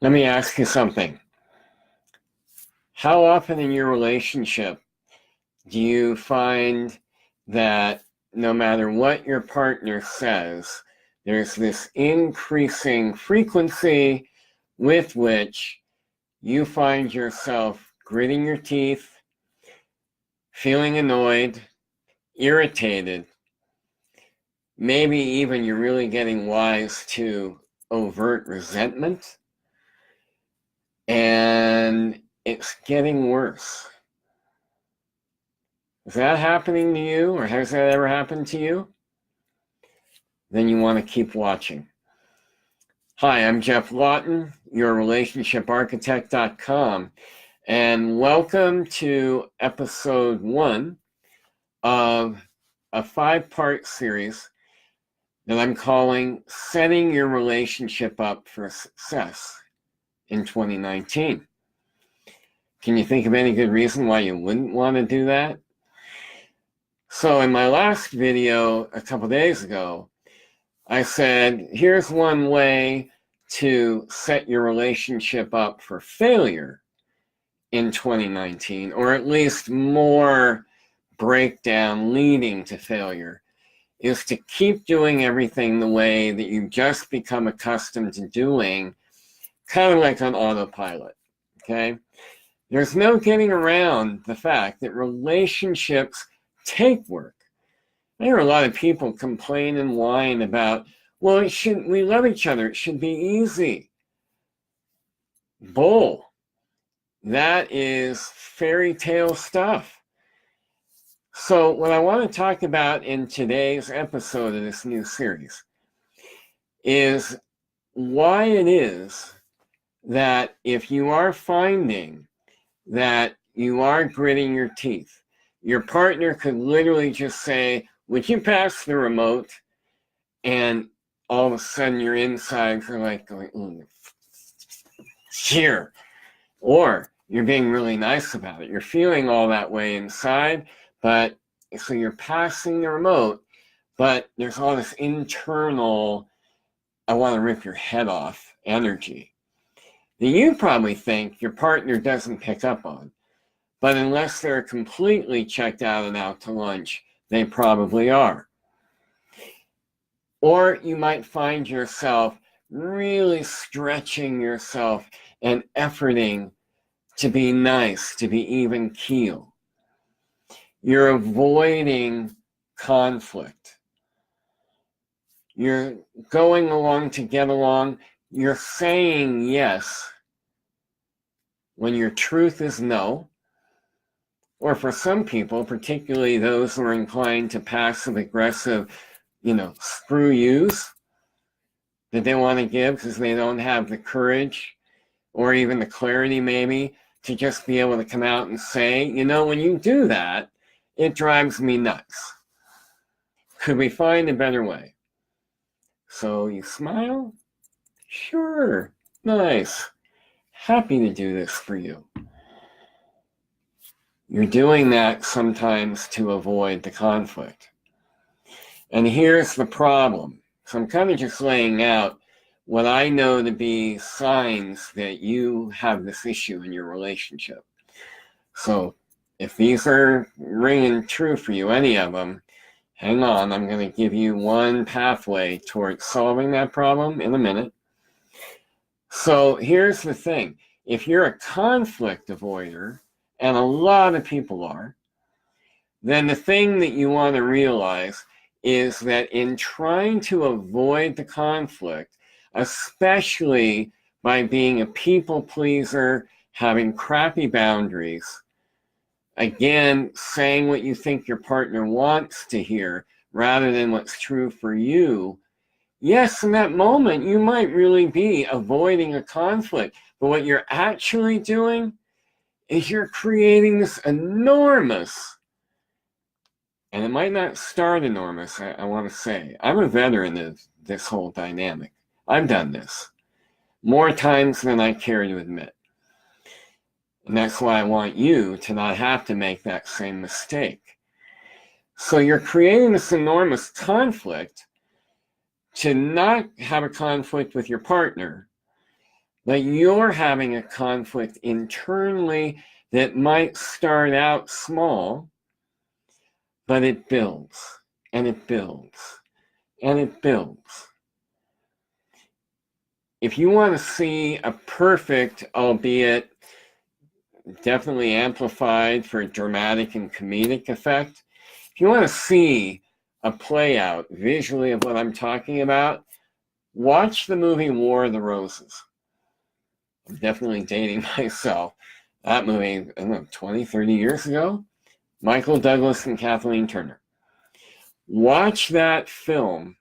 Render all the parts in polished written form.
Let me ask you something. How often in your relationship do you find that no matter what your partner says, there's this increasing frequency with which you find yourself gritting your teeth, feeling annoyed, irritated, maybe even you're really getting wise to overt resentment, and it's getting worse? Is that happening to you, or has that ever happened to you? Then you want to keep watching. Hi, I'm Geoff Laughton, your RelationshipArchitect.com, and welcome to episode 1 of a 5-part series that I'm calling Setting Your Relationship Up for Success in 2019. Can you think of any good reason why you wouldn't want to do that? So in my last video a couple days ago, I said, here's one way to set your relationship up for failure in 2019, or at least more breakdown leading to failure, is to keep doing everything the way that you've just become accustomed to doing, kind of like on autopilot, okay? There's no getting around the fact that relationships take work. I hear a lot of people complain and whine about, well, we love each other, it should be easy. Bull. That is fairy tale stuff. So what I want to talk about in today's episode of this new series is why it is that if you are finding that you are gritting your teeth, your partner could literally just say, would you pass the remote? And all of a sudden your insides are like going, here. Or you're being really nice about it. You're feeling all that way inside, but so you're passing the remote, but there's all this internal, I want to rip your head off energy that you probably think your partner doesn't pick up on. But unless they're completely checked out and out to lunch, they probably are. Or you might find yourself really stretching yourself and efforting to be nice, to be even keel. You're avoiding conflict. You're going along to get along. You're saying yes when your truth is no. Or for some people, particularly those who are inclined to passive-aggressive, screw yous that they want to give because they don't have the courage or even the clarity maybe to just be able to come out and say, when you do that, it drives me nuts. Could we find a better way? So you smile? Sure, nice. Happy to do this for you. You're doing that sometimes to avoid the conflict. And here's the problem. So I'm kind of just laying out what I know to be signs that you have this issue in your relationship. So if these are ringing true for you, any of them, hang on, I'm going to give you one pathway towards solving that problem in a minute. So here's the thing. If you're a conflict avoider, and a lot of people are, then the thing that you want to realize is that in trying to avoid the conflict, especially by being a people pleaser, having crappy boundaries, again, saying what you think your partner wants to hear rather than what's true for you, yes, in that moment, you might really be avoiding a conflict, but what you're actually doing is you're creating this enormous, and it might not start enormous, I want to say. I'm a veteran of this whole dynamic. I've done this more times than I care to admit. And that's why I want you to not have to make that same mistake. So you're creating this enormous conflict to not have a conflict with your partner, but you're having a conflict internally that might start out small, but it builds and it builds and it builds. If you want to see a perfect, albeit definitely amplified for dramatic and comedic effect, if you want to see a play out visually of what I'm talking about, watch the movie War of the Roses. I'm definitely dating myself. That movie, I don't know, 20, 30 years ago? Michael Douglas and Kathleen Turner. Watch that film,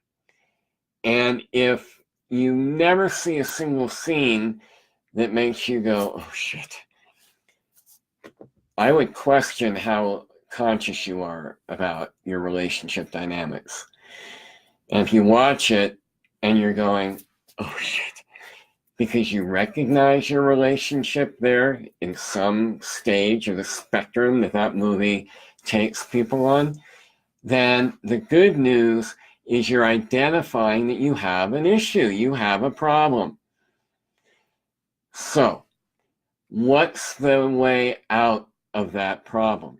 and if you never see a single scene that makes you go, oh shit, I would question how conscious you are about your relationship dynamics. And if you watch it and you're going, oh shit, because you recognize your relationship there in some stage of the spectrum that movie takes people on, then the good news is you're identifying that you have an issue, you have a problem. So, what's the way out of that problem?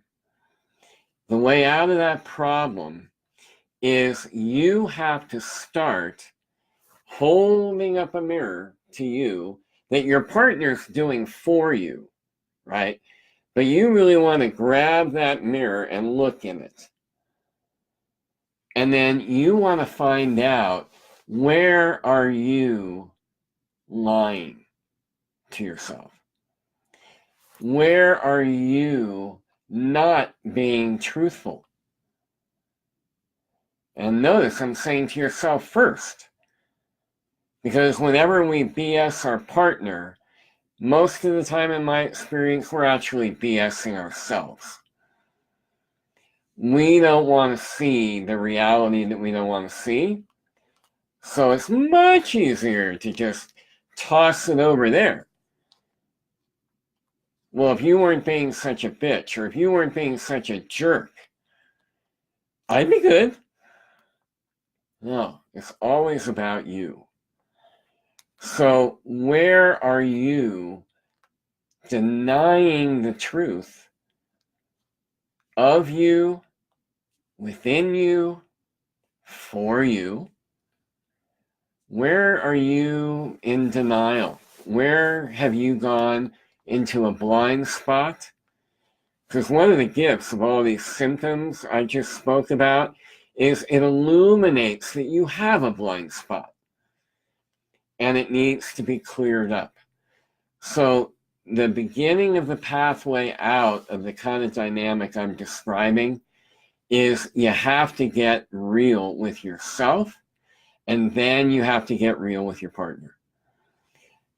The way out of that problem is you have to start holding up a mirror to you that your partner's doing for you, right? But you really want to grab that mirror and look in it. And then you want to find out, where are you lying to yourself? Where are you not being truthful? And notice I'm saying to yourself first, because whenever we BS our partner, most of the time in my experience, we're actually BSing ourselves. We don't want to see the reality that we don't want to see. So it's much easier to just toss it over there. Well, if you weren't being such a bitch, or if you weren't being such a jerk, I'd be good. No, it's always about you. So where are you denying the truth of you, within you, for you? Where are you in denial? Where have you gone into a blind spot? Because one of the gifts of all these symptoms I just spoke about is it illuminates that you have a blind spot and it needs to be cleared up. So the beginning of the pathway out of the kind of dynamic I'm describing is you have to get real with yourself, and then you have to get real with your partner.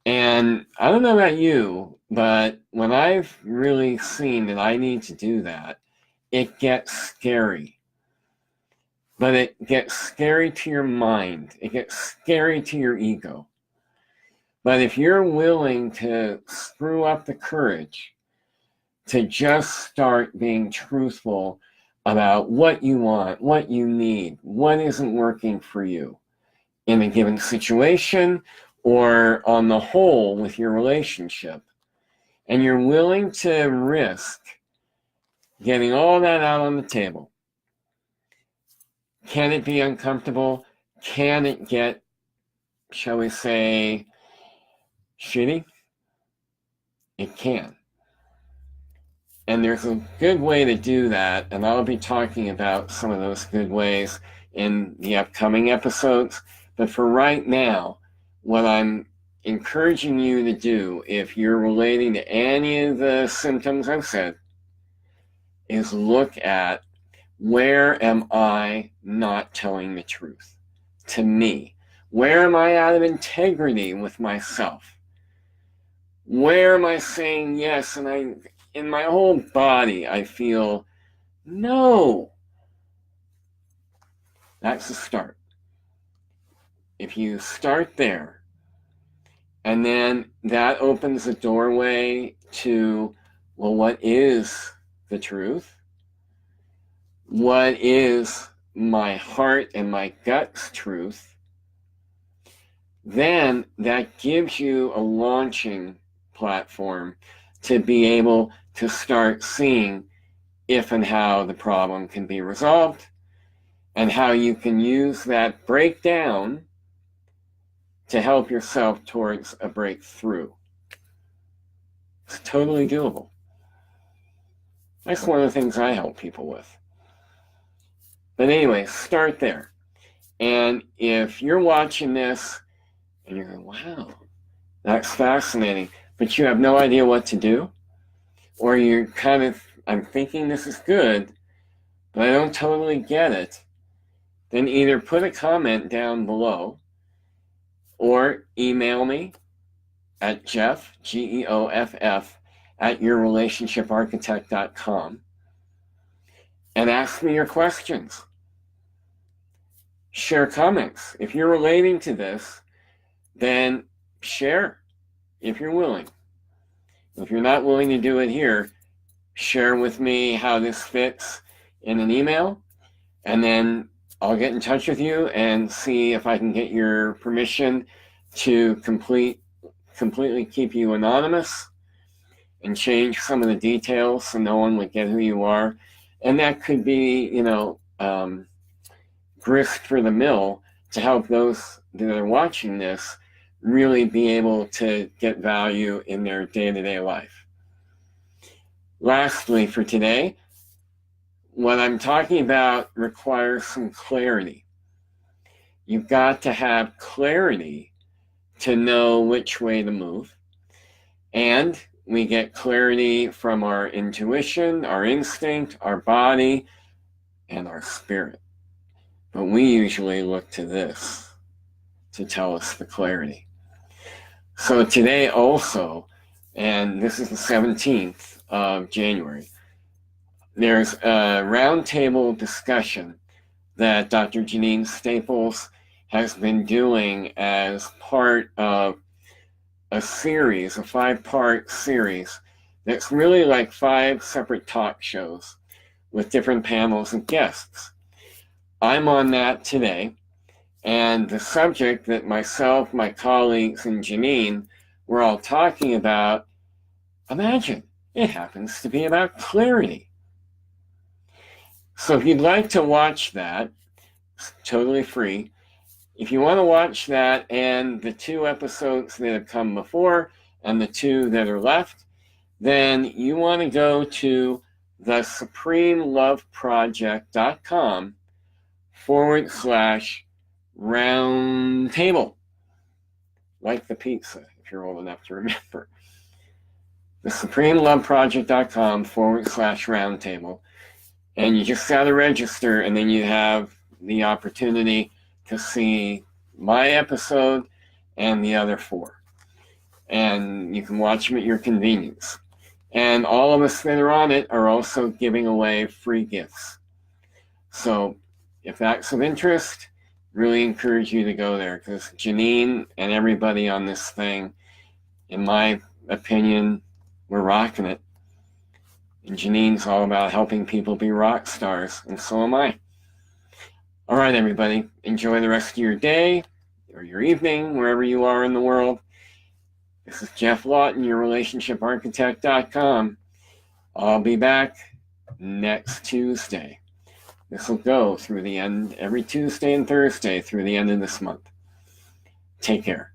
And I don't know about you, but when I've really seen that I need to do that, it gets scary. But it gets scary to your mind. It gets scary to your ego. But if you're willing to screw up the courage to just start being truthful about what you want, what you need, what isn't working for you in a given situation or on the whole with your relationship, and you're willing to risk getting all that out on the table, can it be uncomfortable? Can it get, shall we say, shitty? It can. And there's a good way to do that, and I'll be talking about some of those good ways in the upcoming episodes. But for right now, what I'm encouraging you to do, if you're relating to any of the symptoms I've said, is look at, where am I not telling the truth to me? Where am I out of integrity with myself? Where am I saying yes and in my whole body I feel no? That's the start. If you start there, and then that opens a doorway to, well, what is the truth? What is my heart and my gut's truth? then that gives you a launching platform to be able to start seeing if and how the problem can be resolved, and how you can use that breakdown to help yourself towards a breakthrough. It's totally doable. That's one of the things I help people with. But anyway, start there. And if you're watching this and you're going, wow, that's fascinating, but you have no idea what to do, or you're kind of, I'm thinking this is good, but I don't totally get it, then either put a comment down below or email me at Geoff, Geoff, at yourrelationshiparchitect.com and ask me your questions. Share comments. If you're relating to this, then share if you're willing. If you're not willing to do it here, share with me how this fits in an email, and then I'll get in touch with you and see if I can get your permission to completely keep you anonymous and change some of the details so no one would get who you are. And that could be, grist for the mill to help those that are watching this really be able to get value in their day-to-day life. Lastly, for today, what I'm talking about requires some clarity. You've got to have clarity to know which way to move. And we get clarity from our intuition, our instinct, our body, and our spirit. But we usually look to this to tell us the clarity. So today also, and this is the 17th of January, there's a roundtable discussion that Dr. Janine Staples has been doing as part of a series, a 5-part series, that's really like 5 separate talk shows with different panels of guests. I'm on that today, and the subject that myself, my colleagues, and Janine were all talking about, imagine, it happens to be about clarity. So if you'd like to watch that, it's totally free. If you want to watch that and the 2 episodes that have come before and the 2 that are left, then you want to go to thesupremeloveproject.com/roundtable. Like the pizza, if you're old enough to remember. thesupremeloveproject.com/roundtable. And you just got to register, and then you have the opportunity to see my episode and the other 4. And you can watch them at your convenience. And all of us that are on it are also giving away free gifts. So if that's of interest, really encourage you to go there, because Janine and everybody on this thing, in my opinion, we're rocking it. And Janine's all about helping people be rock stars, and so am I. All right, everybody, enjoy the rest of your day or your evening, wherever you are in the world. This is Geoff Laughton, yourrelationshiparchitect.com. I'll be back next Tuesday. This will go through the end, every Tuesday and Thursday through the end of this month. Take care.